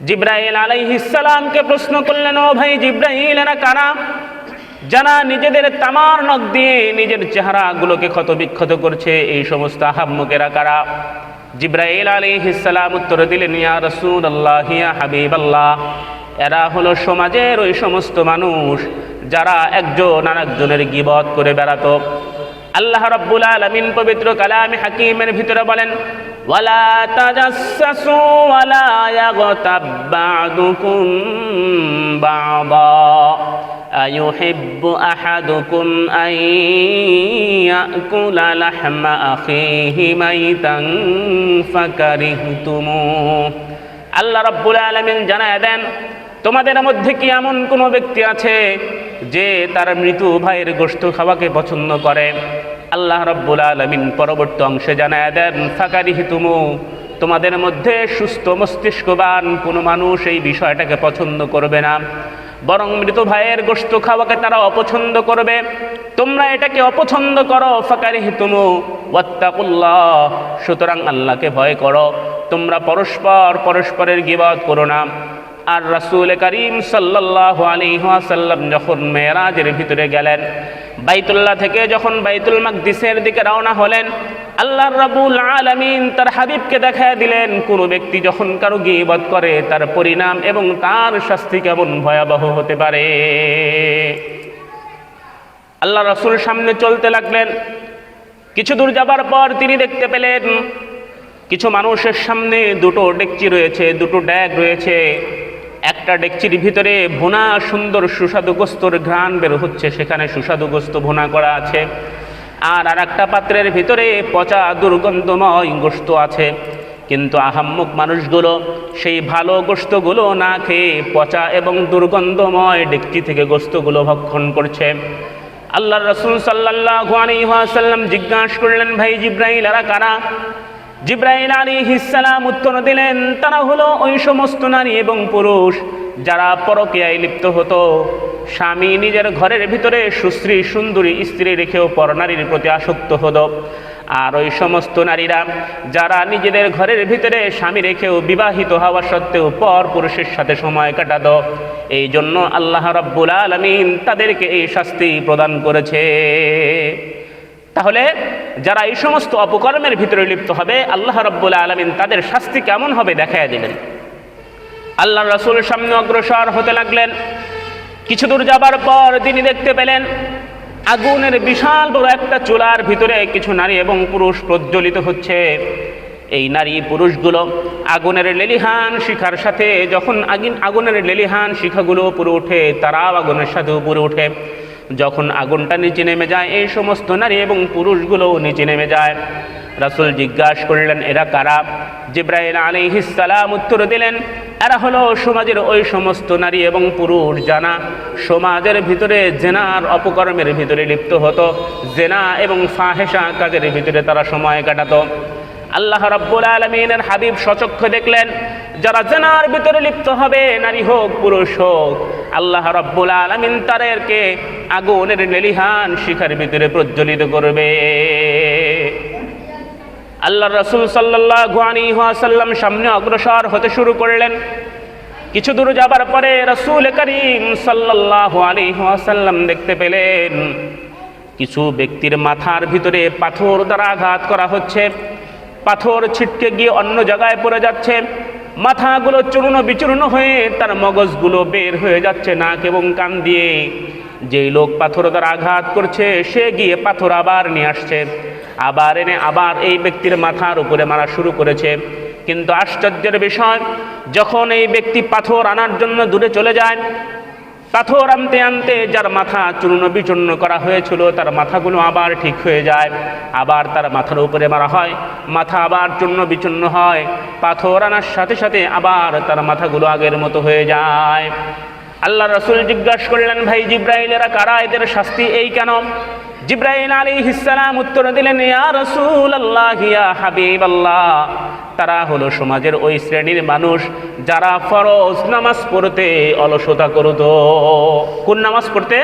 জিবরাইল আলাইহিস সালামকে প্রশ্ন করলেন, ও ভাই জিবরাইল, এরা কারা যারা নিজেদের তামার নখ দিয়ে নিজের চেহারাগুলোকে ক্ষত বিক্ষত করছে? এই সমস্ত আহাম্মকেরা কারা? জিবরাইল আলাইহিস সালাম উত্তর দিলেন, ইয়া রাসূলুল্লাহ, ইয়া হাবিবাল্লাহ, এরা হলো সমাজের ওই সমস্ত মানুষ যারা একজন আরেকজনের গীবত করে বেড়াতো। আল্লাহ রাব্বুল আলামিন পবিত্র কালামে হাকিমের ভিতরে বলেন, ওয়ালা তাজাসসু ওয়ালা ইয়াগতাব বা'দুকুম বা'দা আয়ুহিব্বু আহাদুকুম আন ইয়াকুলা লাহমা আখিহি মাইতান ফাকারিহতুমু। আল্লাহ রাব্বুল আলামিন জানায় দেন, তোমাদের মধ্যে কি এমন কোনো ব্যক্তি আছে যে তার মৃত ভাইয়ের গোশত খাওয়াকে পছন্দ করে? আল্লাহ রাব্বুল আলামিন পরবর্তী অংশে জানায় দেন, ফাকারিহতুমু, তোমাদের মধ্যে সুস্থ মস্তিষ্কবান কোনো মানুষ এই বিষয়টাকে পছন্দ করবে না, বরং মৃত ভাইয়ের গোশত খাওয়াকে তারা অপছন্দ করবে। তোমরা এটাকে অপছন্দ করো। ফাকারিহতুমু ওয়াত্তাকুল্লাহ, সুতরাং আল্লাহকে ভয় করো, তোমরা পরস্পরের গীবত করো না। আর রাসূল করিম সাল্লাল্লাহু আলাইহি ওয়াসাল্লাম যখন মেরাজের ভিতরে গেলেন, বাইতুল্লাহ থেকে যখন বাইতুল মাকদিসের দিকে রওনা হলেন, আল্লাহ রাব্বুল আলামিন তার হাবিবকে দেখায় দিলেন কোনো ব্যক্তি যখন কারো গীবত করে তার পরিণাম এবং তার শাস্তি কেমন ভয়াবহ হতে পারে। আল্লাহ রাসূল সামনে চলতে লাগলেন। কিছু দূর যাবার পর তিনি দেখতে পেলেন কিছু মানুষের সামনে দুটো ডেকচি রয়েছে, দুটো ড্যাগ রয়েছে। একটা ডেকচির ভিতরে ভুনা সুন্দর সুস্বাদু গোস্তর ঘ্রাণ বের হচ্ছে, সেখানে সুস্বাদু গোস্ত ভুনা করা আছে। আর একটা পাত্রের ভিতরে পচা দুর্গন্ধময় গোস্ত আছে। কিন্তু আহাম্মক মানুষগুলো সেই ভালো গোস্তগুলো না খেয়ে পচা এবং দুর্গন্ধময় ডেকচি থেকে গোস্তগুলো ভক্ষণ করছে। আল্লাহ রাসূল সাল্লাল্লাহু আলাইহি ওয়াসাল্লাম জিজ্ঞাসা করলেন, ভাই জিবরাইল, এরা কারা? জিবরাইল আলাইহিস সালাম উত্তর দিলেন, তারা হলো ওই সমস্ত নারী এবং পুরুষ যারা পরকীয়ায় লিপ্ত হতো। স্বামী নিজের ঘরের ভিতরে সুশ্রী সুন্দরী স্ত্রী রেখেও পরনারীর প্রতি আসক্ত হতো। আর ওই সমস্ত নারীরা যারা নিজেদের ঘরের ভিতরে স্বামী রেখেও বিবাহিত হওয়া সত্ত্বেও পর পুরুষের সাথে সময় কাটাতো। এই জন্য আল্লাহ রাব্বুল আলামিন তাদেরকে এই শাস্তি প্রদান করেছে। তাহলে যারা এই সমস্ত অপকর্মের ভিতরে লিপ্ত হবে, আল্লাহ রাব্বুল আলামিন তাদের শাস্তি কেমন হবে দেখায় দিলেন। আল্লাহ রাসূল সামনে অগ্রসর হতে লাগলেন। কিছু দূর যাবার পর তিনি দেখতে পেলেন আগুনের বিশাল বড় একটা চুলার ভিতরে কিছু নারী এবং পুরুষ প্রজ্বলিত হচ্ছে। এই নারী পুরুষগুলো আগুনের লেলিহান শিখার সাথে যখন আগুনের লেলিহান শিখাগুলো উপরে ওঠে, তারাও আগুনের সাথে উপরে ওঠে। যখন আগুনটা নিচে নেমে যায়, এই সমস্ত নারী এবং পুরুষগুলো নিচে নেমে যায়। রাসূল জিজ্ঞাসা করলেন, এরা কারা? জিবরাইল আলাইহিস সালাম উত্তর দিলেন, এরা হলো সমাজের ওই সমস্ত নারী এবং পুরুষ যারা সমাজের ভিতরে জেনার অপকর্মের ভিতরে লিপ্ত হতো, জেনা এবং ফাহেশা কাজের ভিতরে তারা সময় কাটাতো। আল্লাহ রাব্বুল আলামিনের হাবিব সচক্ষে দেখলেন যারা জেনার ভিতরে লিপ্ত হবে, নারী হোক পুরুষ হোক, আল্লাহ রাব্বুল আলামিন তাদেরকে আগুনের লেলিহান শিখার ভিতরে প্রজ্বলিত করবে। আল্লাহ রাসূল সাল্লাল্লাহু আলাইহি ওয়াসাল্লাম সামনে অগ্রসর হতে শুরু করলেন। কিছু দূর যাবার পরে রাসূল করিম সাল্লাল্লাহু আলাইহি ওয়াসাল্লাম দেখতে পেলেন কিছু ব্যক্তির মাথার ভিতরে পাথর দ্বারা আঘাত করা হচ্ছে। পাথর ছিটকে গিয়ে অন্য জায়গায় পড়ে যাচ্ছে, মাথাগুলো চূর্ণ বিচূর্ণ হয়ে তার মগজগুলো বের হয়ে যাচ্ছে নাক এবং কান দিয়ে। যেই লোক পাথর দ্বারা আঘাত করছে সে গিয়ে পাথর আবার নিয়ে আসছে, আবার এনে আবার এই ব্যক্তির মাথার উপরে মারা শুরু করেছে। কিন্তু আশ্চর্যের বিষয়, যখন এই ব্যক্তি পাথর আনার জন্য দূরে চলে যায়, পাথর আনতে আনতে যার মাথা চূর্ণ বিচূর্ণ করা হয়েছিল তার মাথাগুলো আবার ঠিক হয়ে যায়, আবার তার মাথার উপরে মারা হয়, মাথা আবার চূর্ণ বিচূর্ণ হয়। পাথর আনার সাথে সাথে আবার তার মাথাগুলো আগের মতো হয়ে যায়। আল্লাহ রাসূল জিজ্ঞাসা করলেন, ভাই জিবরাইল, এরা কারা? এদের শাস্তি এই কেন? জিবরাইল আলাইহিস সালাম উত্তর দিলেন, ইয়া রাসূলুল্লাহ, ইয়া হাবিবাল্লাহ, তারা হলো সমাজের ওই শ্রেণীর মানুষ যারা ফরজ নামাজ পড়তে অলসতা করত। কোন নামাজ পড়তে?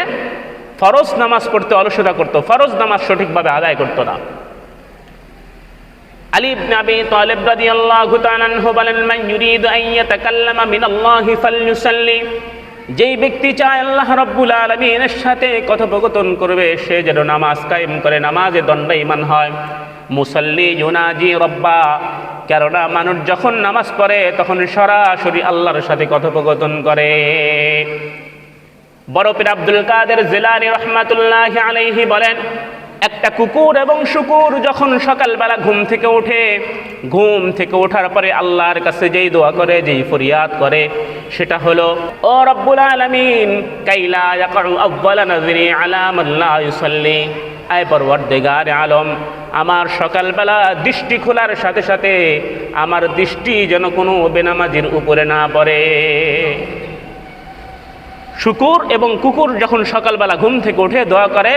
ফরজ নামাজ পড়তে অলসতা করত, ফরজ নামাজ সঠিকভাবে আদায় করত না। আলী ইবনে আবি তালিব রাদিয়াল্লাহু তাআলা আনহু বলেন, মান ইউরিদু আন ইয়াতাকাল্লামা মিনাল্লাহি ফালইউসাল্লি, যেই ব্যক্তি চায় আল্লাহ রাব্বুল আলামিনের সাথে কথোপকথন করবে, সে যেন নামাজ কায়েম করে, নামাজে দণ্ডায়মান হয়। মুসাল্লি ইউনাজি রব্বা, কেননা মানুষ যখন নামাজ পড়ে তখন সরাসরি আল্লাহর সাথে কথোপকথন করে। বড় পীর আব্দুল কাদের জিলানী রাহমাতুল্লাহি আলাইহি বলেন, একটা কুকুর এবং শুকুর যখন সকালবেলা ঘুম থেকে ওঠার পরে আল্লাহর কাছে যেই দোয়া করে, যেই ফরিয়াদ করে, সেটা হলো, ও রব্বুল আলামিন কাইলা ইয়াকউ আউয়ালা নাযরি আলা মান লা ইউসাল্লি, আয় পরওয়ারদিগার আলম, আমার সকালবেলা দৃষ্টি খোলার সাথে সাথে আমার দৃষ্টি যেন কোনো বেনামাজির উপরে না পড়ে। শুকুর এবং কুকুর যখন সকালবেলা ঘুম থেকে উঠে দোয়া করে,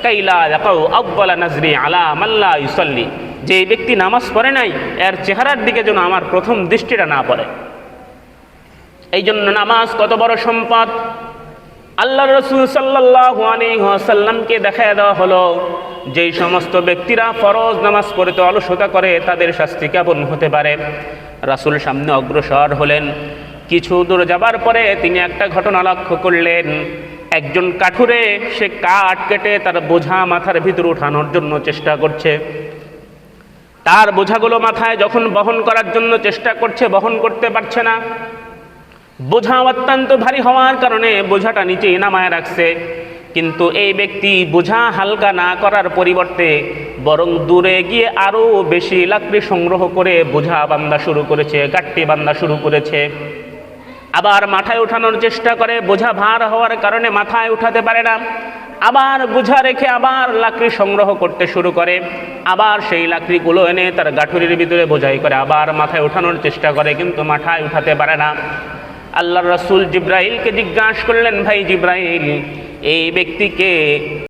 কাইলা ইয়াকাউ আউয়ালা নাযরি আলা মান লা ইউসাল্লি, যে ব্যক্তি নামাজ পড়ে নাই এর চেহারার দিকে যেন আমার প্রথম দৃষ্টিটা না পড়ে। এই জন্য নামাজ কত বড় সম্পদ। আল্লাহ রাসূল সাল্লাল্লাহু আলাইহি ওয়াসাল্লামকে দেখায় দেওয়া হলো, যেই সমস্ত ব্যক্তিরা ফরজ নামাজ পড়তে অলসতা করে তাদের শাস্তি কেমন হতে পারে। রাসূল সামনে অগ্রসর হলেন, কিছু দূর যাবার পরে তিনি একটা ঘটনা লক্ষ্য করলেন। একজন কাঠুরে সে কাঠ কেটে তার বোঝা মাথার ভিতরে উঠানোর জন্য চেষ্টা করছে। তার বোঝাগুলো মাথায় যখন বহন করার জন্য চেষ্টা করছে, বহন করতে পারছে না। বোঝা অত্যন্ত ভারী হওয়ার কারণে বোঝাটা নিচে নামায় রাখছে। কিন্তু এই ব্যক্তি বোঝা হালকা না করার পরিবর্তে বরং দূরে গিয়ে আরও বেশি লাকড়ি সংগ্রহ করে বোঝা বান্ধা শুরু করেছে, গাঁটটি বান্ধা শুরু করেছে। আবার মাথায় ওঠানোর চেষ্টা করে, বোঝা ভার হওয়ার কারণে মাথায় উঠাতে পারে না। আবার বোঝা রেখে আবার লাকড়ি সংগ্রহ করতে শুরু করে, আবার সেই লাকড়িগুলো এনে তার গাঠুরির ভিতরে বোঝাই করে, আবার মাথায় ওঠানোর চেষ্টা করে, কিন্তু মাথায় উঠাতে পারে না। আল্লাহর রাসূল জিব্রাইলকে জিজ্ঞাসা করলেন, ভাই জিব্রাইল, এই ব্যক্তিকে